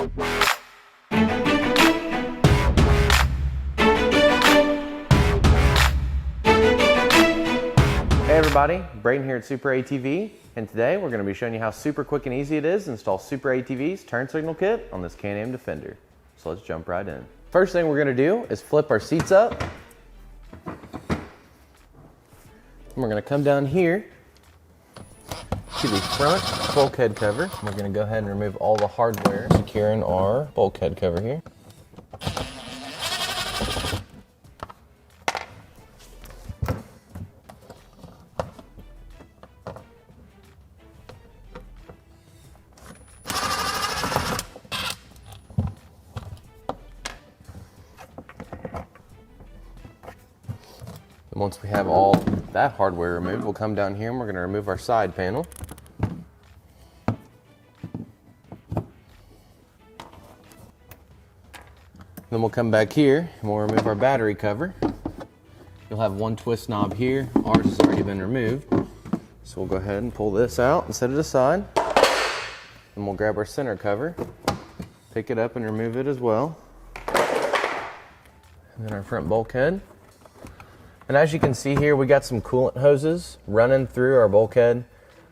Hey everybody, Brayden here at SuperATV, and today we're going to be showing you how super quick and easy it is to install SuperATV's turn signal kit on this Can-Am Defender. So let's jump right in. First thing we're going to do is flip our seats up. And we're going to come down here to the front bulkhead cover. We're going to go ahead and remove all the hardware securing our bulkhead cover here. Once we have all that hardware removed, we'll come down here and we're going to remove our side panel. Then we'll come back here and we'll remove our battery cover. You'll have one twist knob here. Ours has already been removed. So we'll go ahead and pull this out and set it aside. Then we'll grab our center cover, pick it up and remove it as well. And then our front bulkhead. And as you can see here, we got some coolant hoses running through our bulkhead.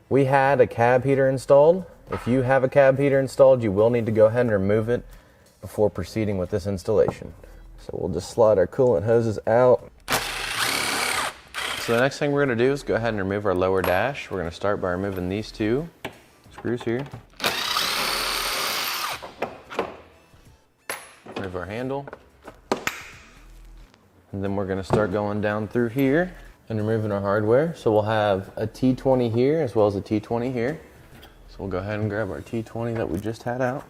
We had a cab heater installed. If you have a cab heater installed, you will need to go ahead and remove it before proceeding with this installation. So we'll just slide our coolant hoses out. So the next thing we're going to do is go ahead and remove our lower dash. We're going to start by removing these two screws here. Remove our handle. And then we're going to start going down through here and removing our hardware. So we'll have a T20 here as well as a T20 here. So we'll go ahead and grab our T20 that we just had out.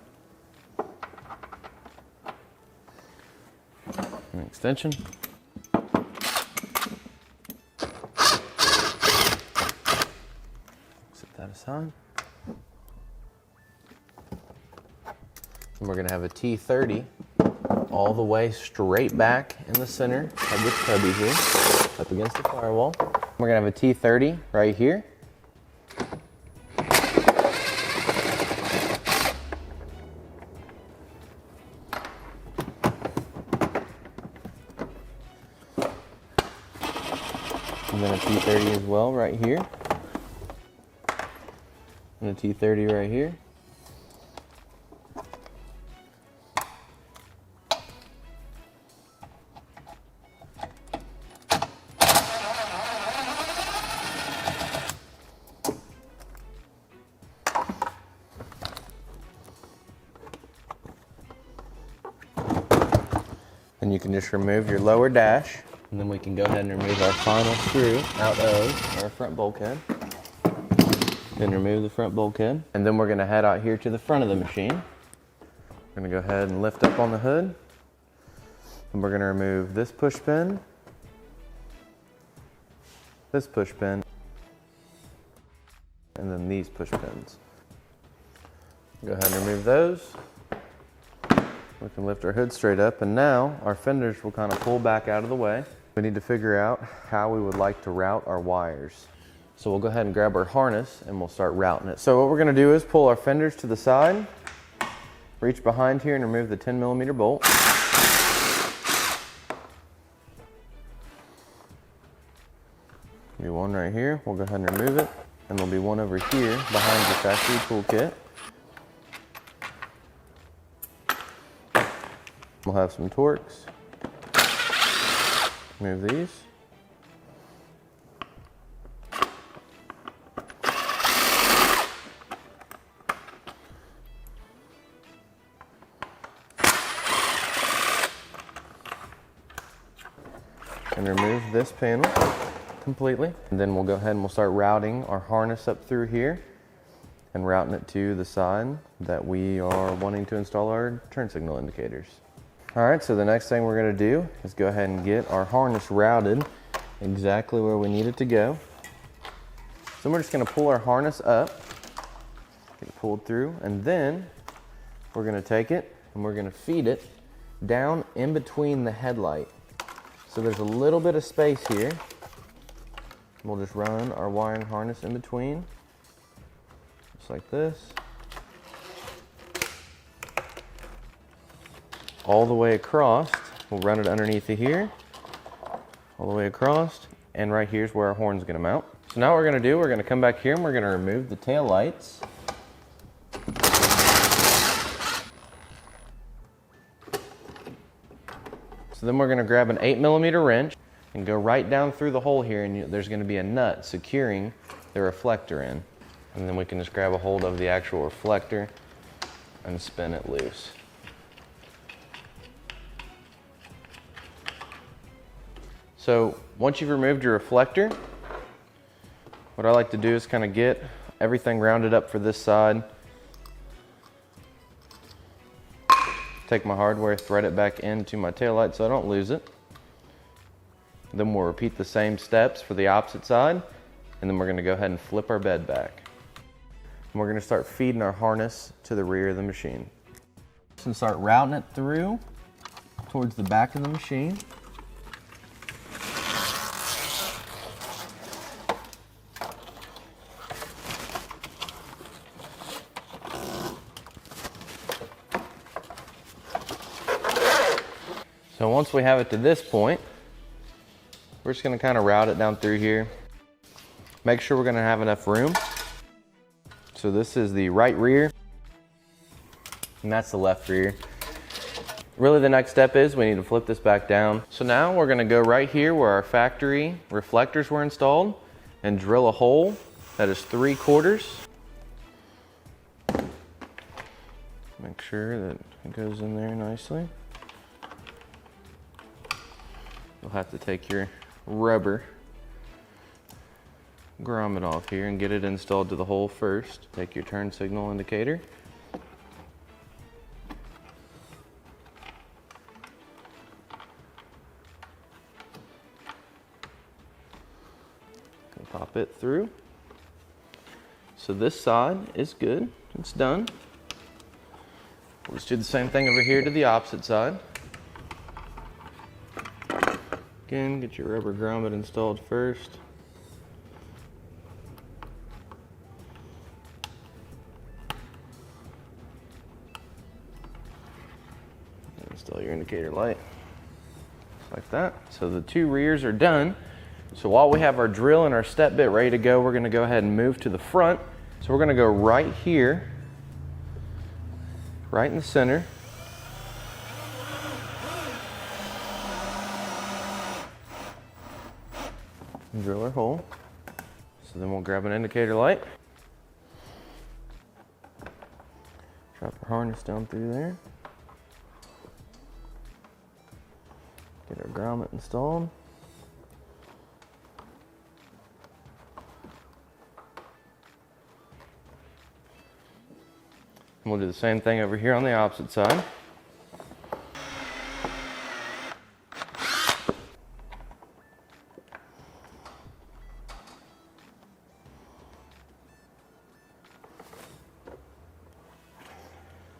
An extension. Set that aside. And we're going to have a T30 all the way straight back in the center of this cubby here, up against the firewall. We're gonna have a T30 right here. And then a T30 as well right here. And a T30 right here. And you can just remove your lower dash, and then we can go ahead and remove our final screw out of our front bulkhead. Then remove the front bulkhead. And then we're going to head out here to the front of the machine. We're going to go ahead and lift up on the hood. And we're going to remove this push pin, this push pin, and then these push pins. Go ahead and remove those. We can lift our hood straight up, and now our fenders will kind of pull back out of the way. We need to figure out how we would like to route our wires. So we'll go ahead and grab our harness and we'll start routing it. So what we're going to do is pull our fenders to the side, reach behind here and remove the 10mm bolt. Be one right here. We'll go ahead and remove it, and there'll be one over here behind the factory toolkit. We'll have some Torx. Move these. And remove this panel completely. And then we'll go ahead and we'll start routing our harness up through here and routing it to the side that we are wanting to install our turn signal indicators. All right, so the next thing we're gonna do is go ahead and get our harness routed exactly where we need it to go. So we're just gonna pull our harness up, get it pulled through, and then we're gonna take it and we're gonna feed it down in between the headlight. So there's a little bit of space here. We'll just run our wiring harness in between, just like this. all the way across. We'll run it underneath of here, all the way across, and right here's where our horn's gonna mount. So now what we're gonna do, we're gonna come back here and we're gonna remove the tail lights. So then we're gonna grab an 8mm wrench and go right down through the hole here, and there's gonna be a nut securing the reflector in. And then we can just grab a hold of the actual reflector and spin it loose. So once you've removed your reflector, what I like to do is kind of get everything rounded up for this side. Take my hardware, thread it back into my taillight so I don't lose it. Then we'll repeat the same steps for the opposite side, and then we're gonna go ahead and flip our bed back. And we're gonna start feeding our harness to the rear of the machine. So start routing it through towards the back of the machine. So once we have it to this point, we're just gonna kind of route it down through here. Make sure we're gonna have enough room. So this is the right rear, and that's the left rear. Really the next step is we need to flip this back down. So now we're gonna go right here where our factory reflectors were installed and drill a hole that is 3/4. Make sure that it goes in there nicely. You'll have to take your rubber grommet off here and get it installed to the hole first. Take your turn signal indicator. Pop it through. So this side is good, it's done. We'll just do the same thing over here to the opposite side. Again, get your rubber grommet installed first. Install your indicator light, just like that. So the two rears are done. So while we have our drill and our step bit ready to go, we're gonna go ahead and move to the front. So we're gonna go right here, right in the center. And drill our hole. So then we'll grab an indicator light. Drop our harness down through there. Get our grommet installed. And we'll do the same thing over here on the opposite side.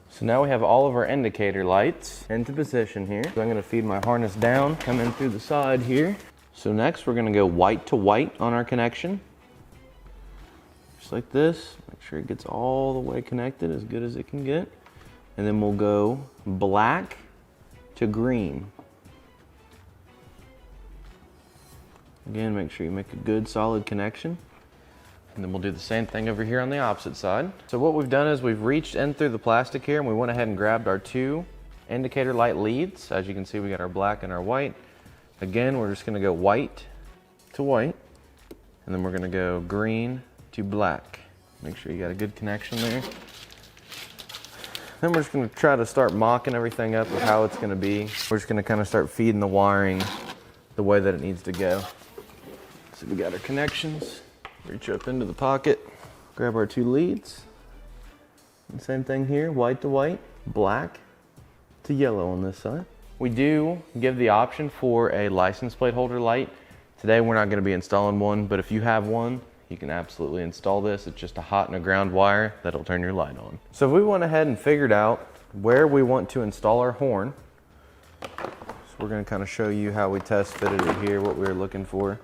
So now we have all of our indicator lights into position here. So I'm gonna feed my harness down, come in through the side here. So next we're gonna go white to white on our connection. Just like this. Make sure it gets all the way connected as good as it can get. And then we'll go black to green. Again, make sure you make a good solid connection. And then we'll do the same thing over here on the opposite side. So what we've done is we've reached in through the plastic here and we went ahead and grabbed our two indicator light leads. As you can see, we got our black and our white. Again, we're just gonna go white to white. And then we're gonna go green to black. Make sure you got a good connection there. Then we're just gonna try to start mocking everything up with how it's gonna be. We're just gonna kind of start feeding the wiring the way that it needs to go. So we got our connections. Reach up into the pocket, grab our two leads. And same thing here, white to white, black to yellow on this side. We do give the option for a license plate holder light. Today we're not gonna be installing one, but if you have one, you can absolutely install this. It's just a hot and a ground wire that'll turn your light on. So if we went ahead and figured out where we want to install our horn, so we're gonna kind of show you how we test fitted it here, what we were looking for.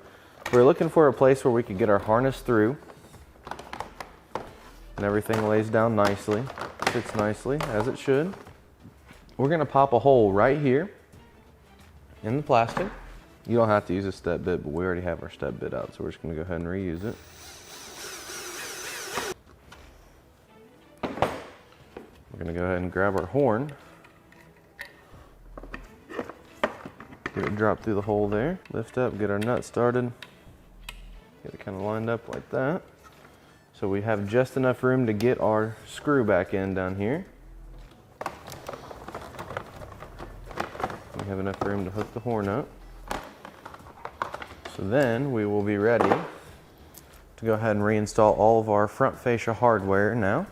We're looking for a place where we could get our harness through and everything lays down nicely, fits nicely as it should. we're gonna pop a hole right here in the plastic. You don't have to use a step bit, but we already have our step bit out, so we're just gonna go ahead and reuse it. We're gonna go ahead and grab our horn. Get it drop through the hole there. Lift up, get our nut started. Get it kind of lined up like that. So we have just enough room to get our screw back in down here. We have enough room to hook the horn up. So then we will be ready to go ahead and reinstall all of our front fascia hardware now.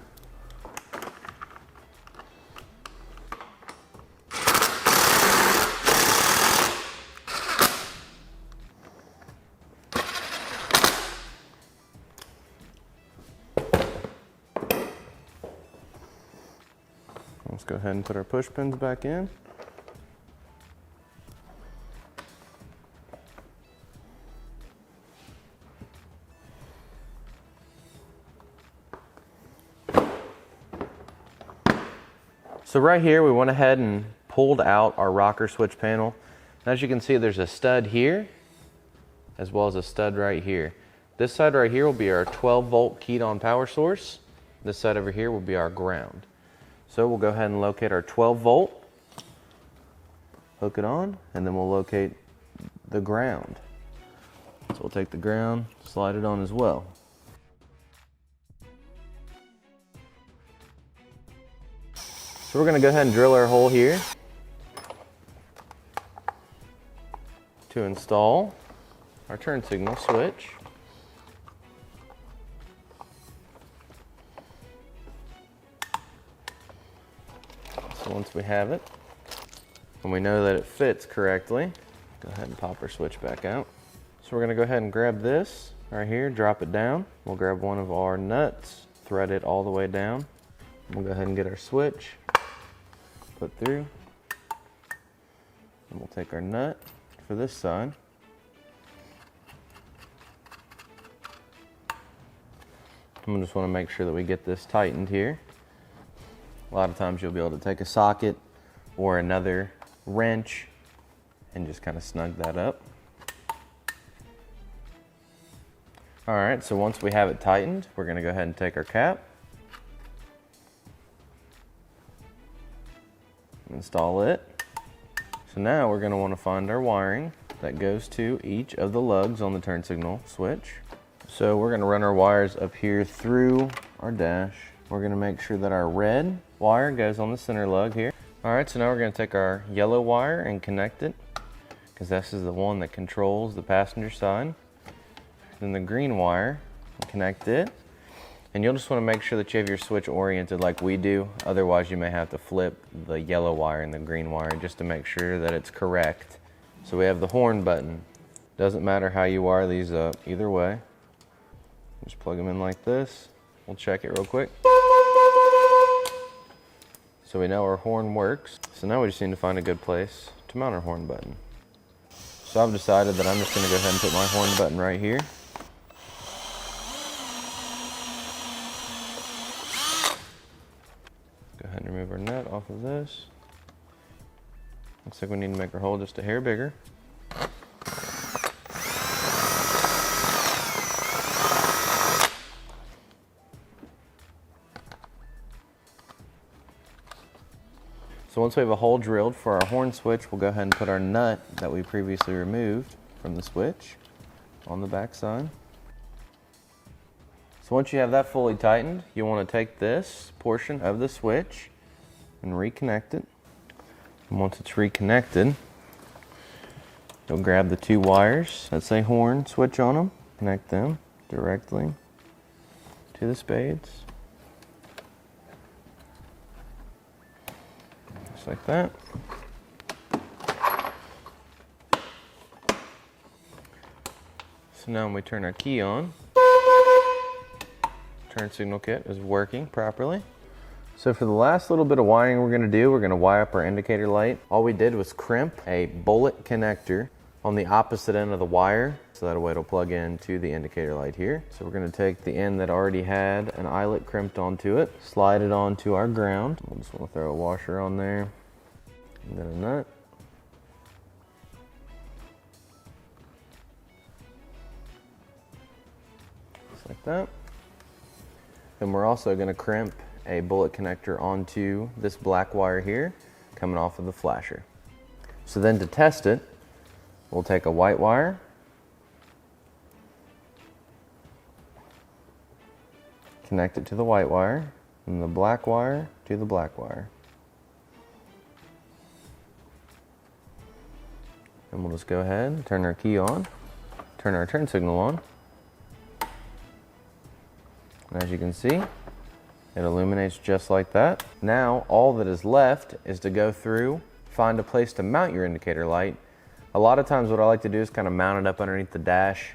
Let's go ahead and put our push pins back in. So right here, we went ahead and pulled out our rocker switch panel. And as you can see, there's a stud here, as well as a stud right here. This side right here will be our 12-volt keyed-on power source. This side over here will be our ground. So we'll go ahead and locate our 12-volt, hook it on, and then we'll locate the ground. So we'll take the ground, slide it on as well. So we're going to go ahead and drill our hole here to install our turn signal switch. So once we have it, and we know that it fits correctly, go ahead and pop our switch back out. So we're going to go ahead and grab this right here, drop it down. We'll grab one of our nuts, thread it all the way down. We'll go ahead and get our switch put through, and we'll take our nut for this side. We just want to make sure that we get this tightened here. A lot of times you'll be able to take a socket or another wrench and just kind of snug that up. All right, so once we have it tightened, we're going to go ahead and take our cap, install it. So now we're going to want to find our wiring that goes to each of the lugs on the turn signal switch. So we're going to run our wires up here through our dash. We're going to make sure that our red wire goes on the center lug here. All right, so now we're going to take our yellow wire and connect it, because this is the one that controls the passenger side. Then the green wire, connect it. And you'll just want to make sure that you have your switch oriented like we do. Otherwise, you may have to flip the yellow wire and the green wire just to make sure that it's correct. So we have the horn button. Doesn't matter how you wire these up, either way. Just plug them in like this. We'll check it real quick. So we know our horn works. So now we just need to find a good place to mount our horn button. So I've decided that I'm just going to go ahead and put my horn button right here. Go ahead and remove our nut off of this. Looks like we need to make our hole just a hair bigger. So once we have a hole drilled for our horn switch, we'll go ahead and put our nut that we previously removed from the switch on the back side. So once you have that fully tightened, you want to take this portion of the switch and reconnect it. And once it's reconnected, you'll grab the two wires that say horn switch on them, connect them directly to the spades. Just like that. So now when we turn our key on, turn signal kit is working properly. So for the last little bit of wiring we're going to do, we're going to wire up our indicator light. All we did was crimp a bullet connector on the opposite end of the wire, so that way it'll plug into the indicator light here. So we're going to take the end that already had an eyelet crimped onto it, slide it onto our ground. We'll just want to throw a washer on there. And then a nut. Just like that. Then we're also going to crimp a bullet connector onto this black wire here, coming off of the flasher. So then to test it, we'll take a white wire, connect it to the white wire, and the black wire to the black wire. And we'll just go ahead and turn our key on, turn our turn signal on. And as you can see, it illuminates just like that. Now, all that is left is to go through, find a place to mount your indicator light. A lot of times what I like to do is kind of mount it up underneath the dash.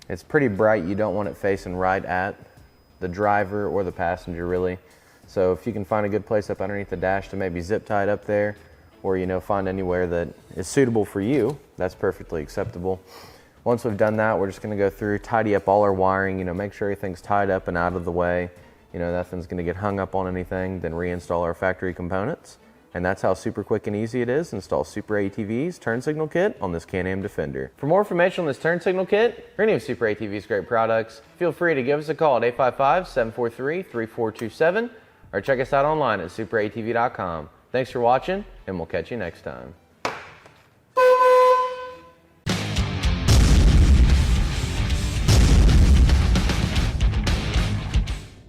It's pretty bright. You don't want it facing right at the driver or the passenger, really. So if you can find a good place up underneath the dash to maybe zip tie it up there, or find anywhere that is suitable for you, that's perfectly acceptable. Once we've done that, we're just going to go through, tidy up all our wiring, make sure everything's tied up and out of the way. Nothing's going to get hung up on anything, then reinstall our factory components. And that's how super quick and easy it is to install SuperATV's turn signal kit on this Can-Am Defender. For more information on this turn signal kit or any of SuperATV's great products, feel free to give us a call at 855-743-3427 or check us out online at superatv.com. Thanks for watching, and we'll catch you next time.